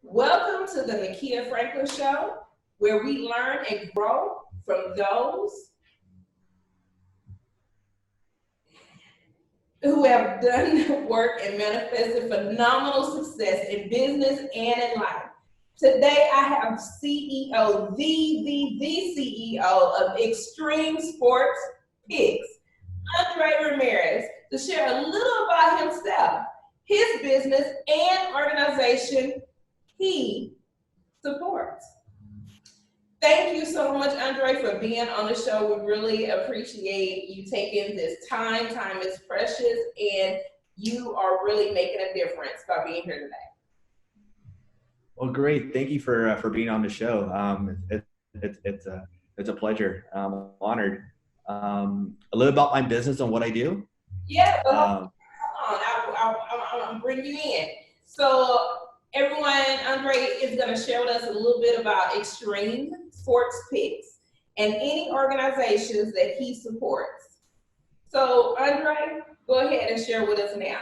Welcome to the Nakia Franklin Show, where we learn and grow from those who have done work and manifested phenomenal success in business and in life. Today, I have CEO, the CEO of Extreme Sports Picks, Andre Ramirez, to share a little about himself, his business, and organization he supports. Thank you so much, Andre, for being on the show. We really appreciate you taking this time. Time is precious, and you are really making a difference by being here today. Well, great. Thank you for being on the show. It's a pleasure. I'm honored. A little about my business and what I do. Yeah, but hold on. I'll bring you in. So everyone, Andre is going to share with us a little bit about Extreme Sports Picks and any organizations that he supports. So Andre, go ahead and share with us now.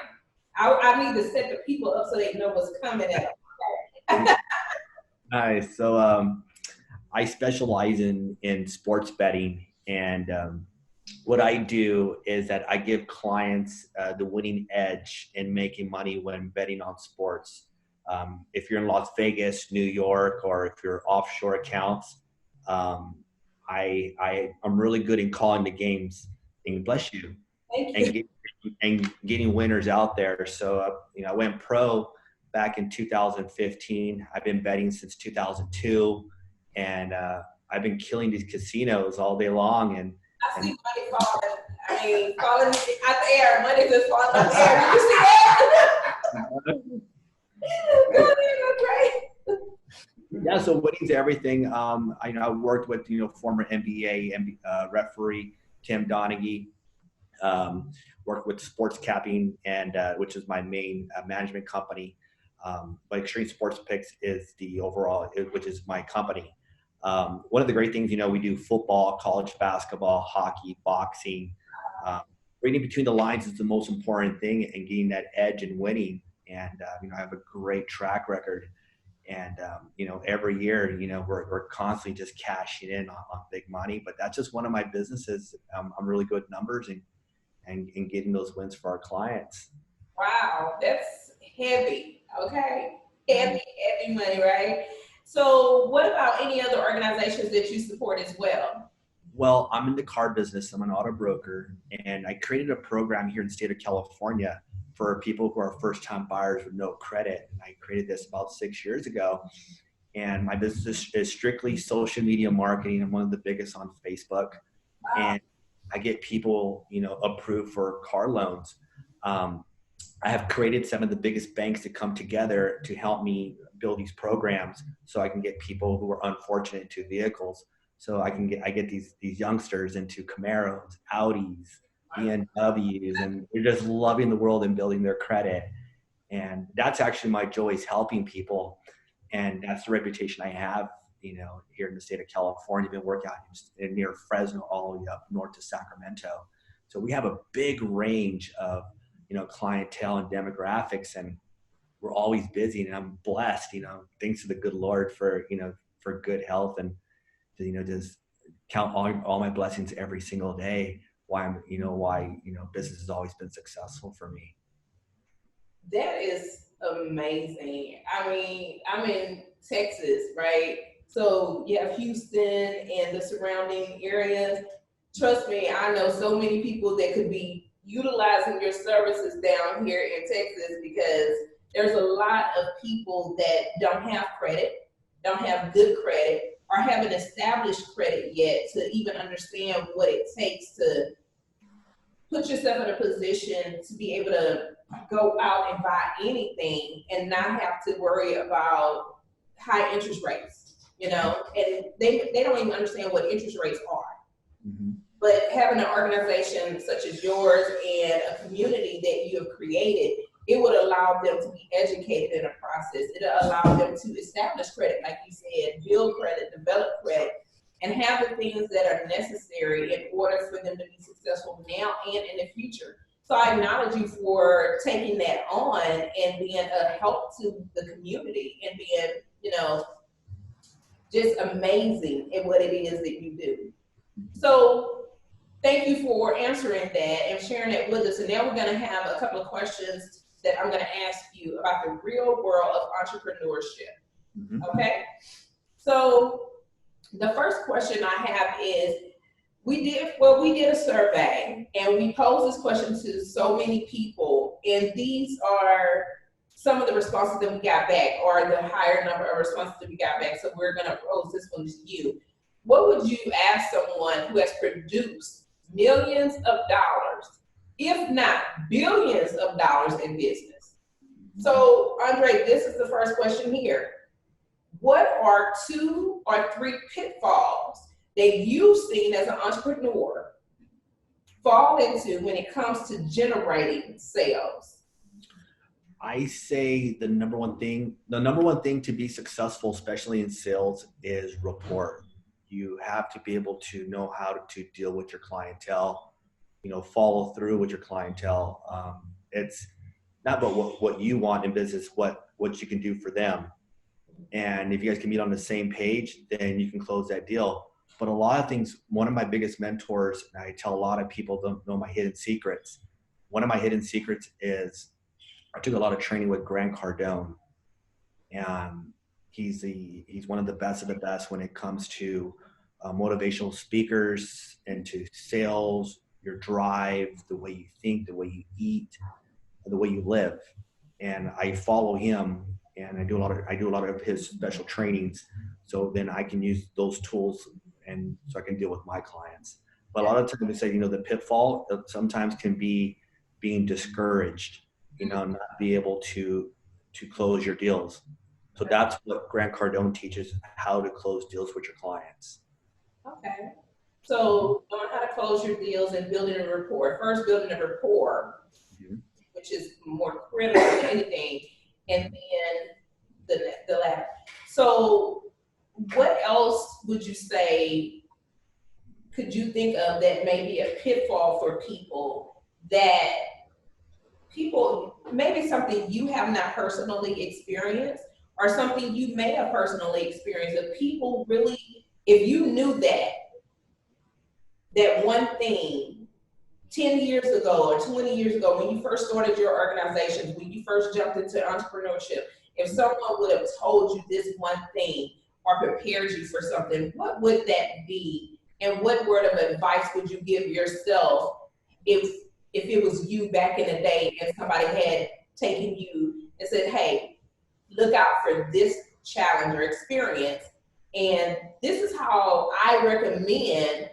I need to set the people up so they know what's coming up. Nice. So I specialize in sports betting, and what I do is that I give clients the winning edge in making money when betting on sports. If you're in Las Vegas, New York, or if you're offshore accounts, I'm really good in calling the games. And bless you. Thank you. And getting winners out there. So I went pro back in 2015. I've been betting since 2002, and I've been killing these casinos all day long. And I see money falling. I mean, falling out the air. Money just falling out the air. Did you see that? Yeah, so winning's everything. I worked with former NBA referee Tim Donaghy. Worked with Sports Capping, and which is my main management company. But Extreme Sports Picks is the overall, which is my company. One of the great things, we do football, college basketball, hockey, boxing. Reading between the lines is the most important thing, and getting that edge and winning. And I have a great track record. And every year, we're constantly just cashing in on big money. But that's just one of my businesses. I'm really good at numbers and getting those wins for our clients. Wow, that's heavy. Okay, heavy money, right? So, what about any other organizations that you support as well? Well, I'm in the car business. I'm an auto broker, and I created a program here in the state of California for people who are first-time buyers with no credit. And I created this about 6 years ago. And my business is strictly social media marketing. I'm one of the biggest on Facebook. Wow. And I get people, approved for car loans. I have created some of the biggest banks to come together to help me build these programs so I can get people who are unfortunate into vehicles. So I get these youngsters into Camaros, Audis, BMWs, and they're just loving the world and building their credit. And that's actually my joy, is helping people. And that's the reputation I have, here in the state of California. I've been working out near Fresno all the way up north to Sacramento. So we have a big range of, clientele and demographics, and we're always busy, and I'm blessed, thanks to the good Lord for good health, and just count all my blessings every single day. Why business has always been successful for me. That is amazing. I mean, I'm in Texas, right? So you have Houston and the surrounding areas. Trust me, I know so many people that could be utilizing your services down here in Texas, because there's a lot of people that don't have credit, don't have good credit, or haven't established credit yet to even understand what it takes to put yourself in a position to be able to go out and buy anything and not have to worry about high interest rates, and they don't even understand what interest rates are. Mm-hmm. But having an organization such as yours and a community that you have created, it would allow them to be educated in a process. It'll allow them to establish credit, like you said, build credit, develop credit, and have the things that are necessary in order for them to be successful now and in the future. So I acknowledge you for taking that on and being a help to the community and being, you know, just amazing at what it is that you do. So thank you for answering that and sharing that with us. And now we're going to have a couple of questions that I'm going to ask you about the real world of entrepreneurship. Mm-hmm. Okay. So the first question I have is, we did a survey and we posed this question to so many people, and these are some of the responses that we got back, or the higher number of responses that we got back. So we're gonna pose this one to you. What would you ask someone who has produced millions of dollars, if not billions of dollars in business? So Andre, this is the first question here. What are 2 or 3 pitfalls that you've seen as an entrepreneur fall into when it comes to generating sales? I say the number one thing to be successful, especially in sales, is rapport. You have to be able to know how to deal with your clientele, follow through with your clientele. It's not about what you want in business, what you can do for them. And if you guys can meet on the same page, then you can close that deal. But a lot of things, one of my biggest mentors, and I tell a lot of people don't know my hidden secrets. One of my hidden secrets is I took a lot of training with Grant Cardone, and he's one of the best of the best when it comes to motivational speakers and to sales, your drive, the way you think, the way you eat, the way you live. And I follow him, and I do a lot of his special trainings, so then I can use those tools, and so I can deal with my clients. But a lot of times they say, the pitfall sometimes can be being discouraged, not be able to close your deals. So that's what Grant Cardone teaches, how to close deals with your clients. Okay. So knowing how to close your deals and building a rapport. First, building a rapport, Mm-hmm. which is more critical than anything, and then the latter. So what else would you say could you think of that may be a pitfall for people, that maybe something you have not personally experienced, or something you may have personally experienced, that people really, if you knew that one thing 10 years ago or 20 years ago, when you first started your organization, when you first jumped into entrepreneurship, if someone would have told you this one thing or prepared you for something, what would that be? And what word of advice would you give yourself if it was you back in the day and somebody had taken you and said, hey, look out for this challenge or experience, and this is how I recommend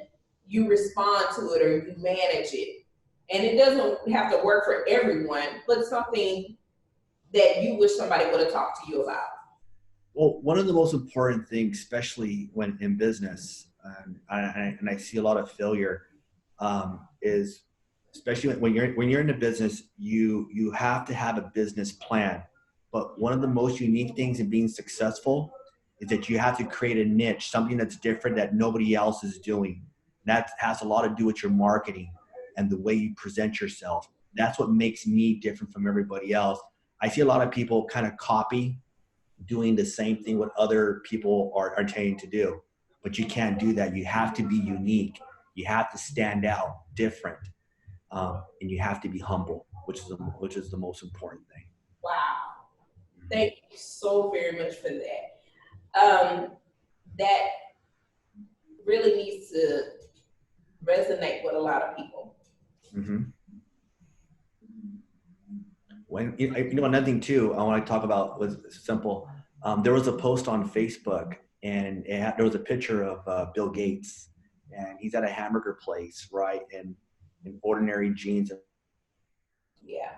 you respond to it or you manage it. And it doesn't have to work for everyone, but something that you wish somebody would have talked to you about. Well, one of the most important things, especially when in business, and I see a lot of failure, is especially when you're in a business, you have to have a business plan. But one of the most unique things in being successful is that you have to create a niche, something that's different that nobody else is doing. That has a lot to do with your marketing and the way you present yourself. That's what makes me different from everybody else. I see a lot of people kind of copy doing the same thing what other people are trying to do. But you can't do that. You have to be unique. You have to stand out different. And you have to be humble, which is the most important thing. Wow. Thank you so very much for that. That really needs to resonate with a lot of people. Mm-hmm. When another thing too, I want to talk about was simple. There was a post on Facebook, and there was a picture of Bill Gates, and he's at a hamburger place, right, in ordinary jeans and Yeah.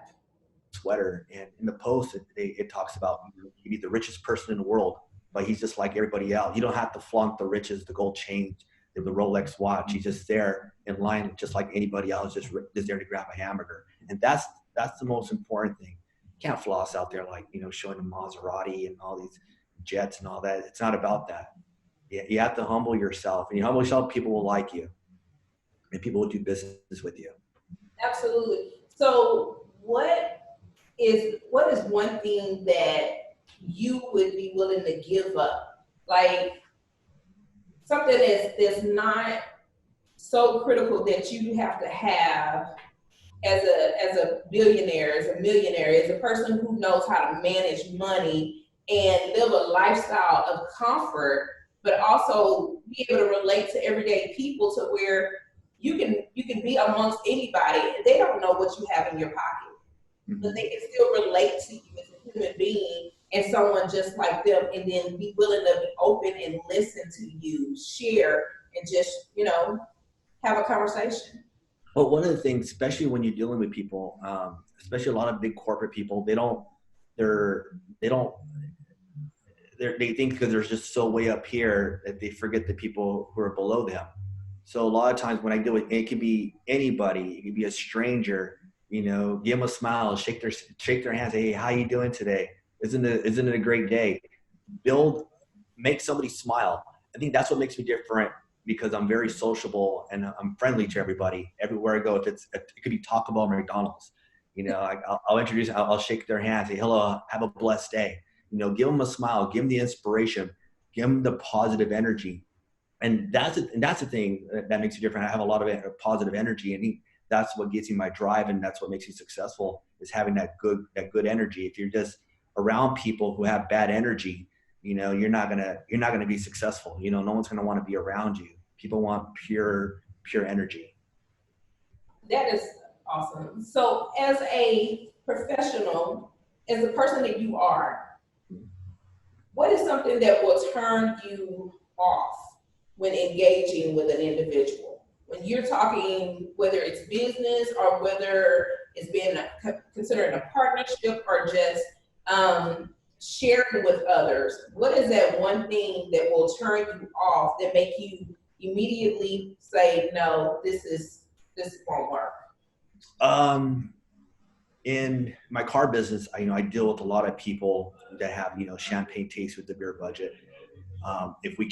sweater. And in the post, it talks about he'd be the richest person in the world, but he's just like everybody else. You don't have to flaunt the riches, the gold chain, the Rolex watch. He's just there in line, just like anybody else, just there to grab a hamburger. And that's the most important thing. You can't floss out there like, showing a Maserati and all these jets and all that. It's not about that. You have to humble yourself. And you humble yourself, people will like you. And people will do business with you. Absolutely. So what is one thing that you would be willing to give up? Like something that's not so critical that you have to have as a billionaire, as a millionaire, as a person who knows how to manage money and live a lifestyle of comfort, but also be able to relate to everyday people to where you can be amongst anybody and they don't know what you have in your pocket, but they can still relate to you as a human being and someone just like them, and then be willing to be open and listen to you, share, and just, have a conversation. But one of the things, especially when you're dealing with people, especially a lot of big corporate people, they're, they don't, they think because they're just so way up here that they forget the people who are below them. So a lot of times when I deal with, it could be anybody, it could be a stranger, give them a smile, shake their hands, say, hey, how you doing today? Isn't it a great day? Build, make somebody smile. I think that's what makes me different, because I'm very sociable and I'm friendly to everybody everywhere I go. If it could be Taco Bell or McDonald's, I'll introduce, I'll shake their hand, say hello, have a blessed day. Give them a smile, give them the inspiration, give them the positive energy, and that's the thing that makes you different. I have a lot of positive energy, and that's what gives me my drive, and that's what makes me successful, is having that good energy. If you're just around people who have bad energy, you're not gonna be successful. No one's gonna want to be around you. People want pure energy. That is awesome. So, as a professional, as a person that you are, what is something that will turn you off when engaging with an individual? When you're talking, whether it's business or whether it's being considered a partnership or just sharing with others, what is that one thing that will turn you off, that make you immediately say, no, this won't work? In my car business, I deal with a lot of people that have, champagne taste with the beer budget. If we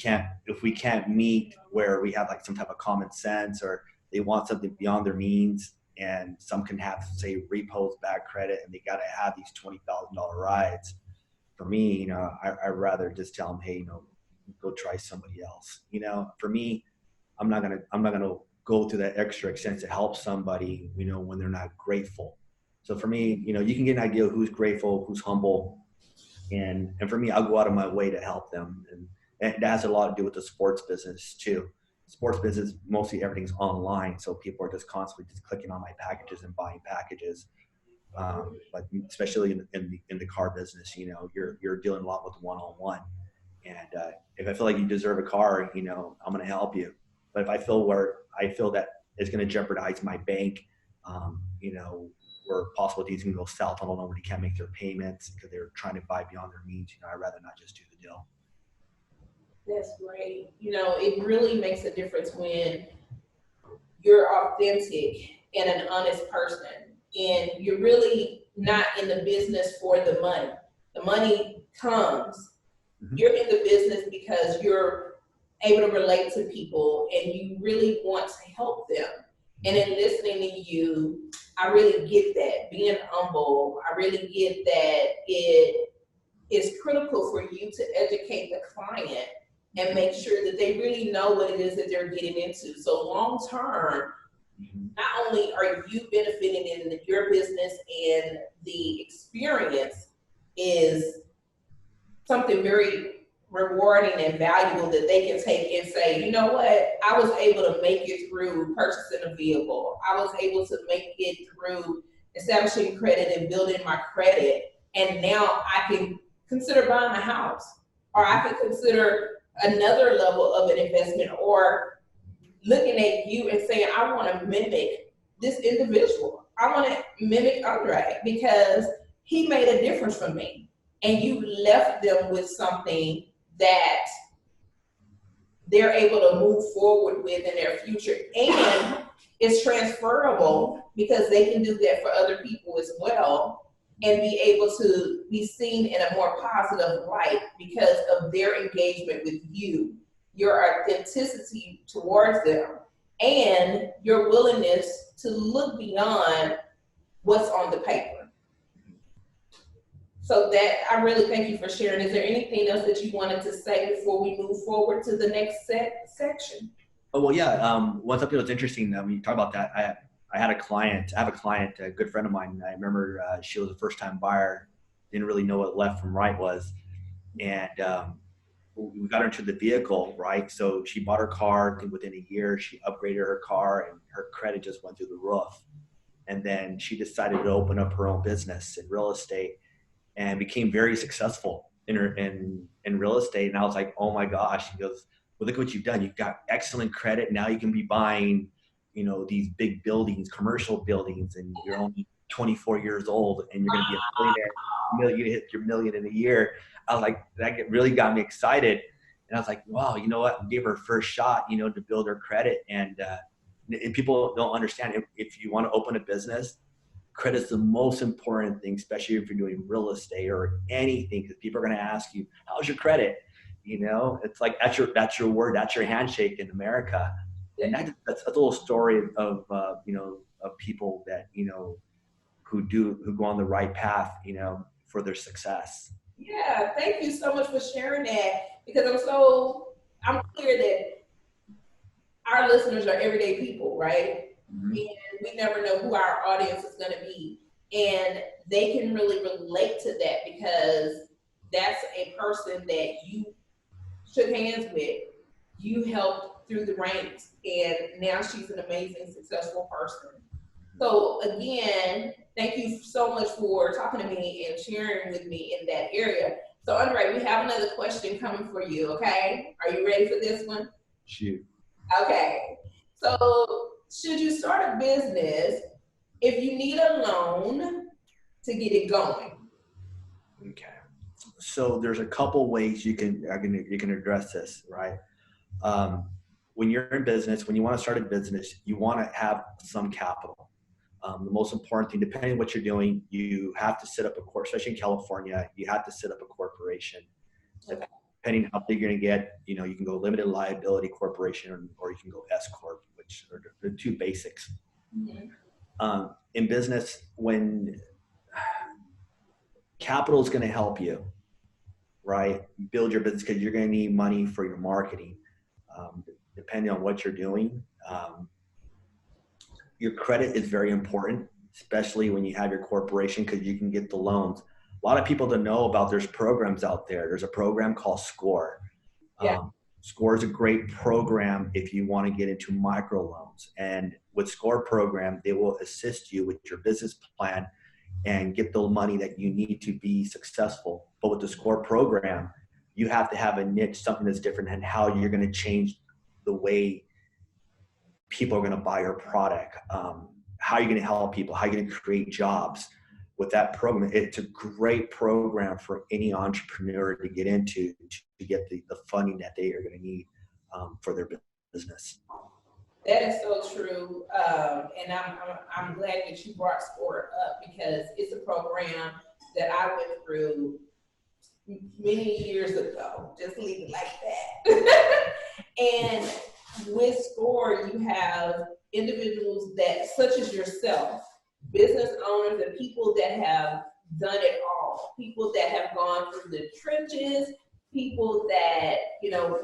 can't meet where we have like some type of common sense, or they want something beyond their means, and some can have, say, repos, bad credit, and they got to have these $20,000 rides. For me, I'd rather just tell them, hey, go try somebody else. For me, I'm not gonna go to that extra extent to help somebody, when they're not grateful. So for me, you can get an idea of who's grateful, who's humble, and for me, I'll go out of my way to help them. And that has a lot to do with the sports business too. Sports business, mostly everything's online, so people are just constantly just clicking on my packages and buying packages. But especially in the car business, you're dealing a lot with one-on-one. And if I feel like you deserve a car, I'm going to help you. But if I feel that it's going to jeopardize my bank, where possible deeds can go south, I don't know, when they can't make their payments because they're trying to buy beyond their means, I'd rather not just do the deal. That's great. It really makes a difference when you're authentic and an honest person, and you're really not in the business for the money. The money comes. Mm-hmm. You're in the business because you're able to relate to people and you really want to help them. And in listening to you, I really get that. Being humble, I really get that it is critical for you to educate the client and make sure that they really know what it is that they're getting into. So long term, not only are you benefiting in your business, and the experience is something very rewarding and valuable that they can take and say, you know what, I was able to make it through purchasing a vehicle. I was able to make it through establishing credit and building my credit. And now I can consider buying a house, or I can consider another level of an investment, or looking at you and saying, I want to mimic this individual. I want to mimic Andre because he made a difference for me. And you left them with something that they're able to move forward with in their future. And it's transferable because they can do that for other people as well, and be able to be seen in a more positive light because of their engagement with you, your authenticity towards them, and your willingness to look beyond what's on the paper. So that, I really thank you for sharing. Is there anything else that you wanted to say before we move forward to the next section? Oh, well, yeah. One something that's interesting when you talk about that, I have a client, a good friend of mine. I remember she was a first time buyer, didn't really know what left from right was. And we got her into the vehicle, right? So she bought her car. I think within a year, she upgraded her car and her credit just went through the roof. And then she decided to open up her own business in real estate and became very successful in real estate. And I was like, oh my gosh. He goes, well, look what you've done. You've got excellent credit. Now you can be buying, these big buildings, commercial buildings, and you're only 24 years old and you're going to be a millionaire. You hit your million in a year. I was like, really got me excited. And I was like, wow, you know what? I gave her a first shot, to build her credit. And people don't understand, if you want to open a business, credit is the most important thing, especially if you're doing real estate or anything, because people are going to ask you, how's your credit? It's like, that's your word, that's your handshake in America. And that's a little story of, of people that, who go on the right path, for their success. Yeah, thank you so much for sharing that, because I'm clear that our listeners are everyday people, right? Mm-hmm. And we never know who our audience is going to be. And they can really relate to that, because that's a person that you shook hands with, you helped through the ranks, and now she's an amazing, successful person. So again, thank you so much for talking to me and sharing with me in that area. So Andre, we have another question coming for you, okay? Are you ready for this one? Shoot. Okay. So should you start a business if you need a loan to get it going? Okay. So there's a couple ways you can address this, right? When you're in business, when you want to start a business, you want to have some capital. The most important thing, depending on what you're doing, you have to set up especially in California, you have to set up a corporation. Okay. Depending on how big you're going to get, you can go limited liability corporation or you can go S corp, which are the two basics. Mm-hmm. In business, when capital is going to help you, right, build your business, because you're going to need money for your marketing, depending on what you're doing. Your credit is very important, especially when you have your corporation, because you can get the loans. A lot of people don't know about, there's programs out there. There's a program called SCORE. Yeah. SCORE is a great program if you want to get into microloans. And with SCORE program, they will assist you with your business plan and get the money that you need to be successful. But with the SCORE program, you have to have a niche, something that's different, and how you're going to change the way people are going to buy your product. How are you going to help people? How are you going to create jobs? With that program, it's a great program for any entrepreneur to get into to get the funding that they are going to need for their business. That is so true, and I'm glad that you brought SCORE up, because it's a program that I went through many years ago. Just leave it like that. And with SCORE, you have individuals that, such as yourself, business owners and people that have done it all, people that have gone through the trenches, people that,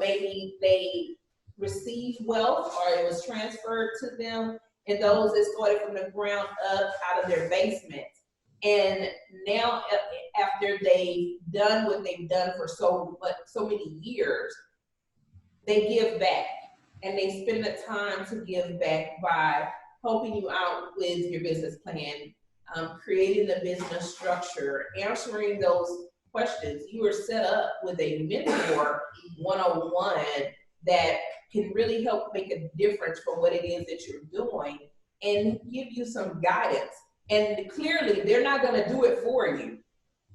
maybe they received wealth or it was transferred to them, and those that started from the ground up out of their basements. And now, after they've done what they've done for so many years, they give back, and they spend the time to give back by helping you out with your business plan, creating the business structure, answering those questions. You are set up with a mentor 101 that can really help make a difference for what it is that you're doing and give you some guidance. And clearly, they're not going to do it for you,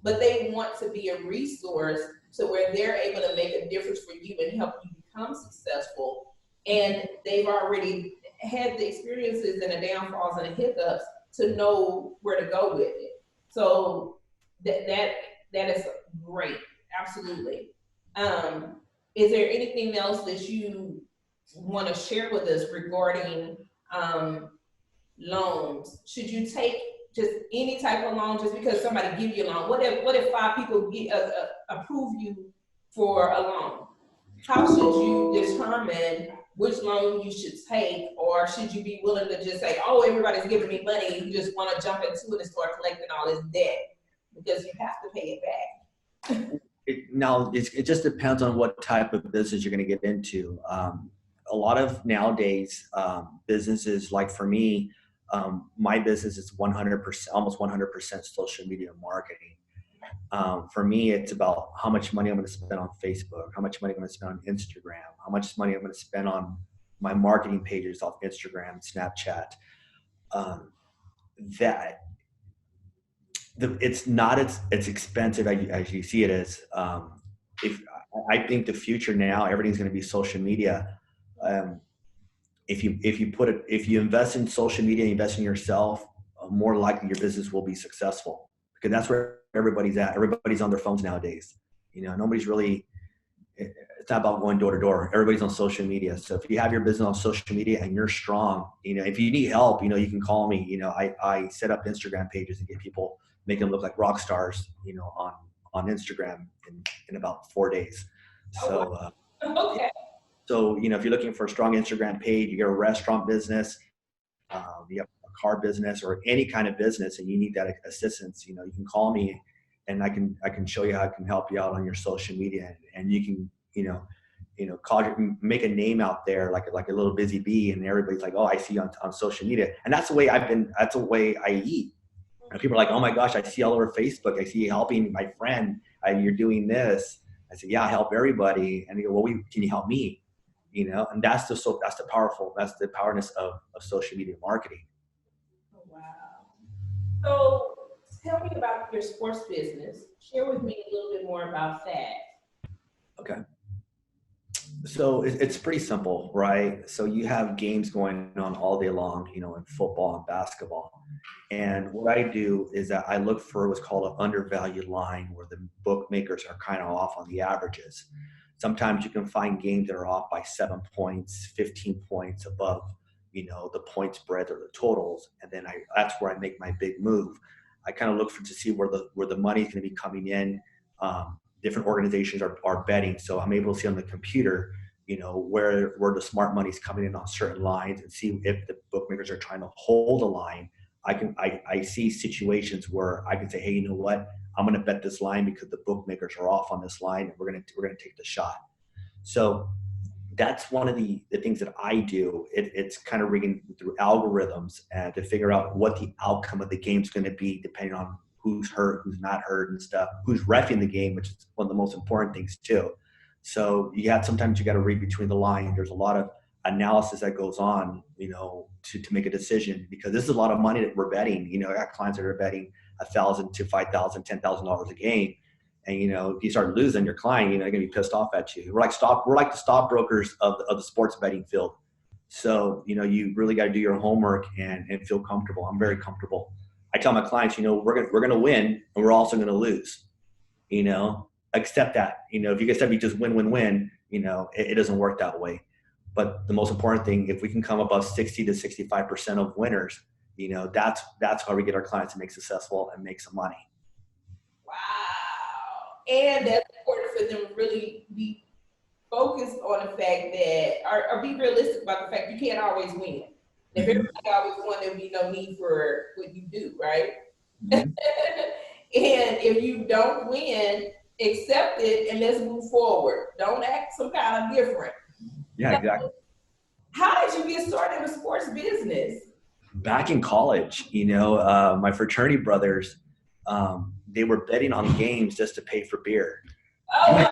but they want to be a resource so where they're able to make a difference for you and help you become successful. And they've already had the experiences and the downfalls and the hiccups to know where to go with it. So that is great. Absolutely. Is there anything else that you want to share with us regarding loans? Should you take just any type of loan just because somebody give you a loan? What if five people approve you for a loan? How should you determine which loan you should take, or should you be willing to just say, "Oh, everybody's giving me money, you just want to jump into it and start collecting all this debt because you have to pay it back"? It just depends on what type of business you're going to get into. A lot of nowadays businesses, like for me, my business is 100%, almost 100% social media marketing. For me, it's about how much money I'm going to spend on Facebook, how much money I'm going to spend on Instagram, how much money I'm going to spend on my marketing pages off Instagram, Snapchat. That it's not as expensive as you see it as. If I think the future now, everything's going to be social media. If you invest in social media, invest in yourself, more likely your business will be successful, because that's where everybody's at. Everybody's on their phones nowadays. Nobody's really. It's not about going door to door. Everybody's on social media. So if you have your business on social media and you're strong, if you need help, you can call me. I set up Instagram pages and get people, make them look like rock stars, on Instagram in about 4 days. So, Okay. So, if you're looking for a strong Instagram page, you get a restaurant business, you have a car business or any kind of business, and you need that assistance, you can call me, and I can show you how I can help you out on your social media, and you can, make a name out there like a little busy bee, and everybody's like, oh, I see you on social media. And that's the way that's the way I eat. And people are like, oh my gosh, I see all over Facebook, I see you helping my friend, you're doing this. I said, yeah, I help everybody. And they go, well, can you help me? And that's the powerness of social media marketing. Oh, wow. So tell me about your sports business. Share with me a little bit more about that. Okay. So it's pretty simple, right? So you have games going on all day long, in football and basketball. And what I do is that I look for what's called an undervalued line, where the bookmakers are kind of off on the averages. Sometimes you can find games that are off by 7 points, 15 points above, the point spread or the totals. And then that's where I make my big move. I kind of look to see where the money is going to be coming in. Different organizations are betting. So I'm able to see on the computer, where the smart money is coming in on certain lines, and see if the bookmakers are trying to hold a line. I see situations where I can say, hey, you know what? I'm going to bet this line because the bookmakers are off on this line, and we're going to take the shot. So that's one of the things that I do. It's kind of rigging through algorithms and to figure out what the outcome of the game is going to be, depending on who's hurt, who's not hurt, and stuff, who's reffing the game, which is one of the most important things too. So sometimes you got to read between the lines. There's a lot of analysis that goes on, to make a decision, because this is a lot of money that we're betting. I got clients that are betting $1,000 to $5,000, $10,000 a game. And, if you start losing your client, they're going to be pissed off at you. We're like the stockbrokers of the sports betting field. So, you really got to do your homework and feel comfortable. I'm very comfortable. I tell my clients, we're going to win, and we're also going to lose, accept that. If you guys said we just win, it doesn't work that way. But the most important thing, if we can come above 60 to 65% of winners, that's how we get our clients to make successful and make some money. Wow. And that's important for them to really be focused on the fact that, or be realistic about the fact you can't always win. If everybody always won, there'd be no need for what you do, right? Mm-hmm. And if you don't win, accept it and let's move forward. Don't act some kind of different. Yeah, exactly. How did you get started in the sports business? Back in college, my fraternity brothers, they were betting on games just to pay for beer. Oh,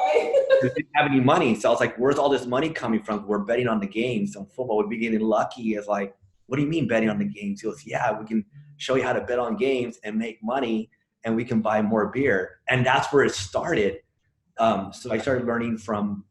okay. They didn't have any money. So I was like, where's all this money coming from? We're betting on the games. On football, we'd be getting lucky. It's like, what do you mean betting on the games? He goes, yeah, we can show you how to bet on games and make money, and we can buy more beer. And that's where it started. So I started learning from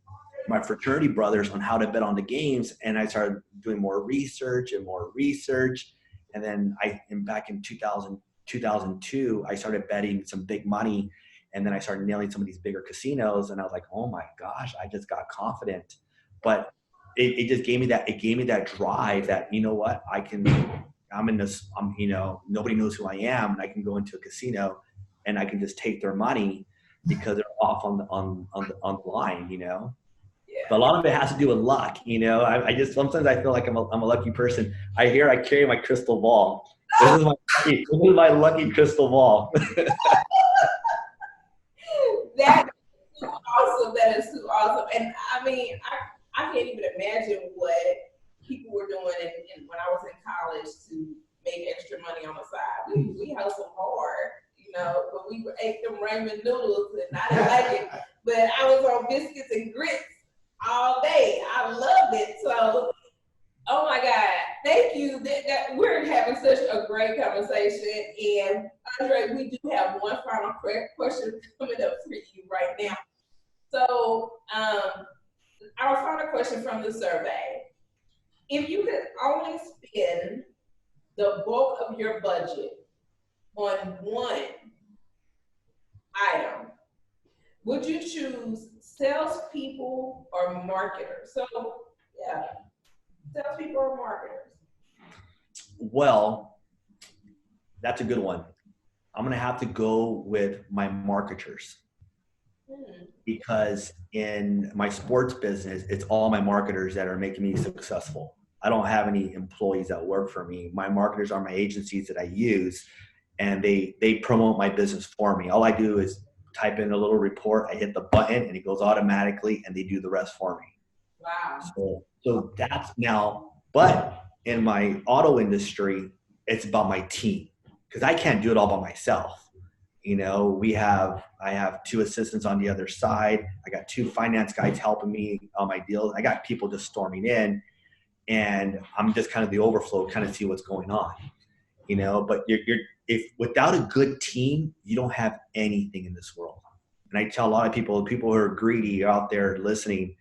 my fraternity brothers on how to bet on the games, and I started doing more research. And then back in 2002, I started betting some big money, and then I started nailing some of these bigger casinos, and I was like, oh my gosh, I just got confident. But it just gave me that drive that, you know what, I can nobody knows who I am, and I can go into a casino and I can just take their money because they're off on the line, But a lot of it has to do with luck, I just, sometimes I feel like I'm a lucky person. I carry my crystal ball. This is my lucky crystal ball. That is too awesome. That is too awesome. And I mean, I can't even imagine what people were doing when I was in college to make extra money on the side. We hustled hard, but we ate them ramen noodles, and I didn't like it. But I was on biscuits and grits all day. I loved it. So, oh my God, thank you. That we're having such a great conversation. And Andre, we do have one final question coming up for you right now. So, our final question from the survey: if you could only spend the bulk of your budget on one item, would you choose salespeople or marketers? So, yeah, salespeople or marketers? Well, that's a good one. I'm going to have to go with my marketers because in my sports business, it's all my marketers that are making me successful. I don't have any employees that work for me. My marketers are my agencies that I use, and they promote my business for me. All I do is type in a little report, I hit the button, and it goes automatically, and they do the rest for me. Wow. So that's now, but in my auto industry, it's about my team because I can't do it all by myself. I have 2 assistants on the other side. I got 2 finance guys helping me on my deals. I got people just storming in, and I'm just kind of the overflow, kind of see what's going on, but if without a good team, you don't have anything in this world. And I tell a lot of people who are greedy out there listening,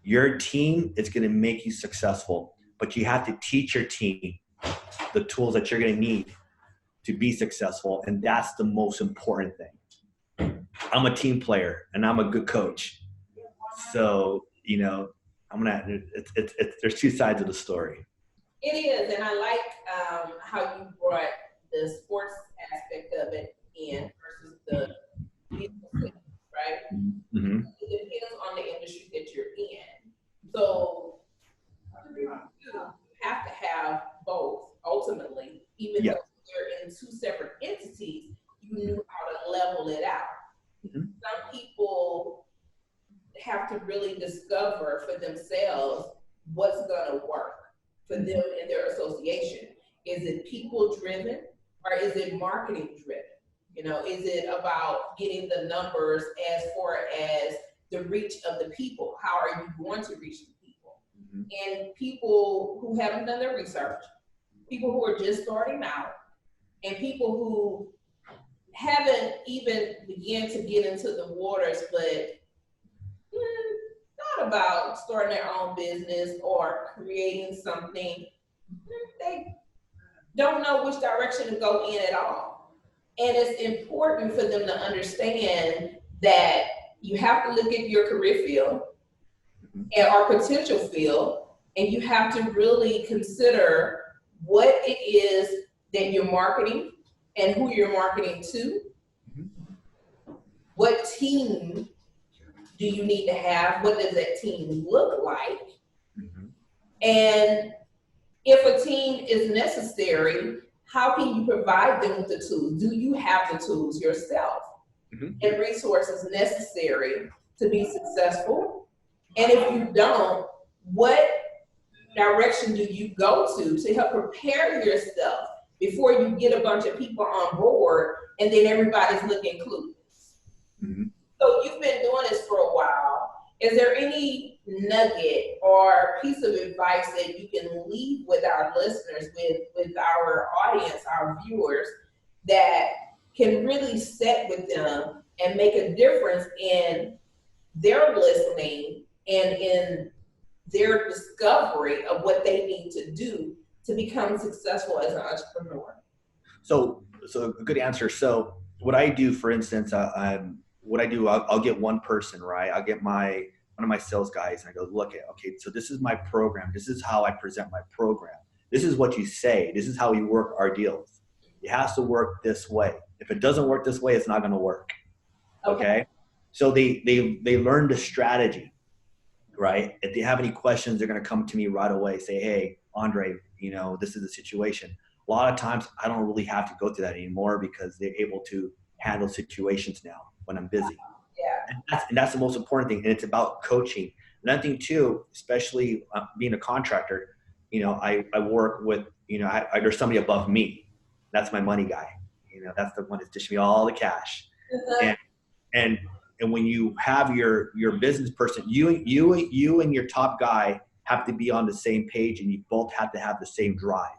your team is going to make you successful, but you have to teach your team the tools that you're going to need to be successful. And that's the most important thing. I'm a team player and I'm a good coach. So, there's 2 sides of the story. It is. And I like how you brought the sports aspect of it in versus the business, right? Mm-hmm. It depends on the industry that you're in. So you have to have both ultimately, even though you're in 2 separate entities, you knew how to level it out. Mm-hmm. Some people have to really discover for themselves what's going to work for them and their association. Is it people driven or is it marketing driven? Is it about getting the numbers as far as the reach of the people? How are you going to reach the people? Mm-hmm. And people who haven't done their research, people who are just starting out, and people who haven't even begun to get into the waters, but thought about starting their own business or creating something. They don't know which direction to go in at all. And it's important for them to understand that you have to look at your career field and our potential field, and you have to really consider what it is that you're marketing and who you're marketing to. What team do you need to have? What does that team look like? And if a team is necessary, how can you provide them with the tools? Do you have the tools yourself and resources necessary to be successful? And if you don't, what direction do you go to help prepare yourself before you get a bunch of people on board and then everybody's looking clueless? So you've been doing this for a while. Is there any nugget or piece of advice that you can leave with our listeners, with our audience, our viewers, that can really set with them and make a difference in their listening and in their discovery of what they need to do to become successful as an entrepreneur? So a good answer. So what I do, for instance, I'll get one person, right? I'll get one of my sales guys and I go, okay, so this is my program. This is how I present my program. This is what you say. This is how we work our deals. It has to work this way. If it doesn't work this way, it's not going to work. Okay. So they learned the strategy, right? If they have any questions, they're going to come to me right away. Say, hey, Andre, this is the situation. A lot of times I don't really have to go through that anymore because they're able to handle situations now when I'm busy. Yeah. And that's the most important thing. And it's about coaching. Another thing too, especially being a contractor, I work with, there's somebody above me. That's my money guy. That's the one that's dishing me all the cash. And, and, and when you have your business person, you and your top guy have to be on the same page, and you both have to have the same drive.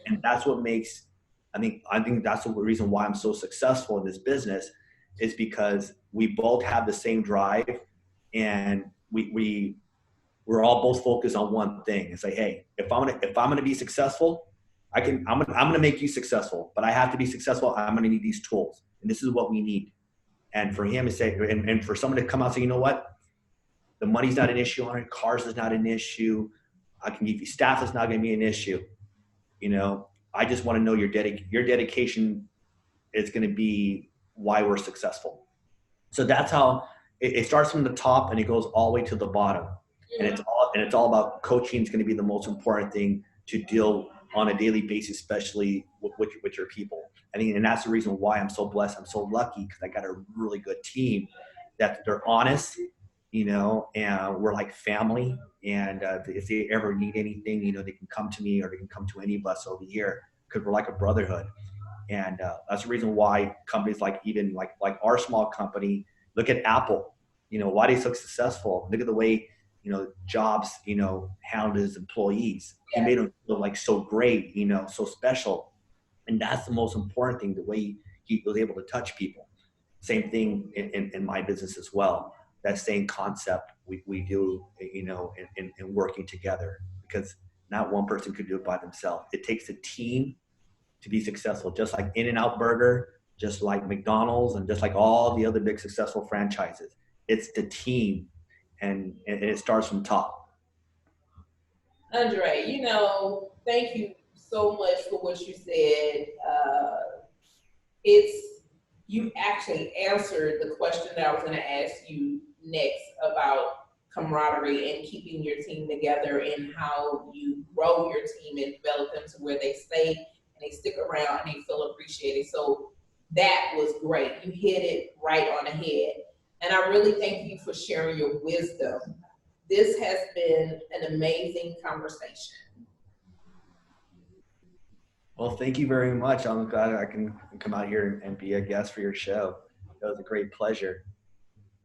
And that's what makes, I think that's the reason why I'm so successful in this business, is because we both have the same drive, and we're all both focused on one thing. It's like, hey, if I'm gonna be successful, I'm gonna make you successful, but I have to be successful. I'm gonna need these tools, and this is what we need. And for him to say, and for someone to come out and say, you know what, the money's not an issue on it, cars is not an issue, I can give you staff, is not gonna be an issue. I just want to know your dedication is going to be why we're successful. So that's how it starts from the top and it goes all the way to the bottom. And it's all about coaching. Is going to be the most important thing to deal on a daily basis, especially with your people. And that's the reason why I'm so blessed. I'm so lucky because I got a really good team that they're honest, and we're like family. And if they ever need anything, they can come to me, or they can come to any of us over here, because we're like a brotherhood. And that's the reason why companies like our small company, look at Apple, why they so successful. Look at the way, Jobs, handled his employees. He made them feel like so great, so special. And that's the most important thing, the way he was able to touch people. Same thing in my business as well. That same concept we do, in working together, because not one person could do it by themselves. It takes a team to be successful, just like In-N-Out Burger, just like McDonald's, and just like all the other big successful franchises. It's the team, and it starts from top. Andre, thank you so much for what you said. You actually answered the question that I was going to ask you next about camaraderie and keeping your team together, and how you grow your team and develop them to where they stay and they stick around and they feel appreciated. So that was great. You hit it right on the head. And I really thank you for sharing your wisdom. This has been an amazing conversation. Well, thank you very much. I'm glad I can come out here and be a guest for your show. It was a great pleasure.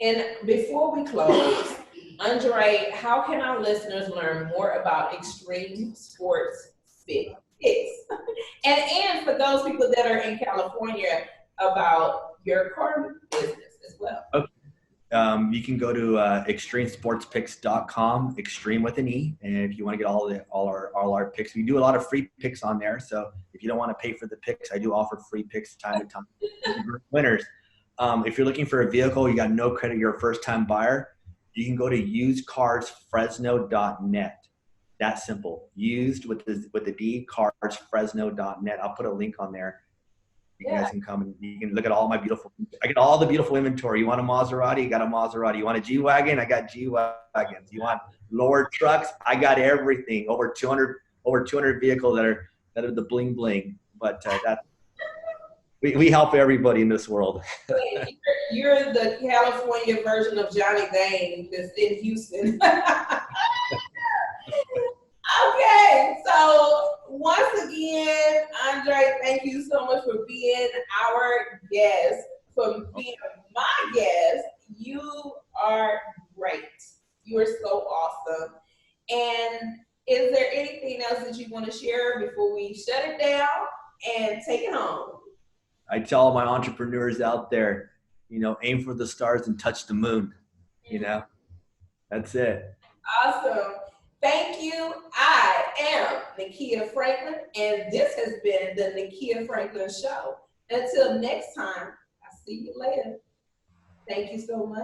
And before we close, Andre, how can our listeners learn more about extreme sports picks? and for those people that are in California, about your car business as well. Okay. You can go to extremesportspicks.com, extreme with an E. And if you want to get all our picks, we do a lot of free picks on there. So if you don't want to pay for the picks, I do offer free picks time to time. Winners. If you're looking for a vehicle, you got no credit, you're a first-time buyer, you can go to usedcarsfresno.net. That simple. Used with the D, carsfresno.net. I'll put a link on there. You guys can come and you can look at all my I get all the beautiful inventory. You want a Maserati? You got a Maserati. You want a G-Wagon? I got G-Wagons. You want lower trucks? I got everything. Over 200 vehicles that are the bling bling. But we help everybody in this world. You're the California version of Johnny Dane that's in Houston. Okay, so once again, Andre, thank you so much for being our guest, for being my guest. You are great. You are so awesome. And is there anything else that you want to share before we shut it down and take it home? I tell all my entrepreneurs out there, aim for the stars and touch the moon. That's it. Awesome. Thank you. I am Nakia Franklin, and this has been the Nakia Franklin Show. Until next time, I'll see you later. Thank you so much.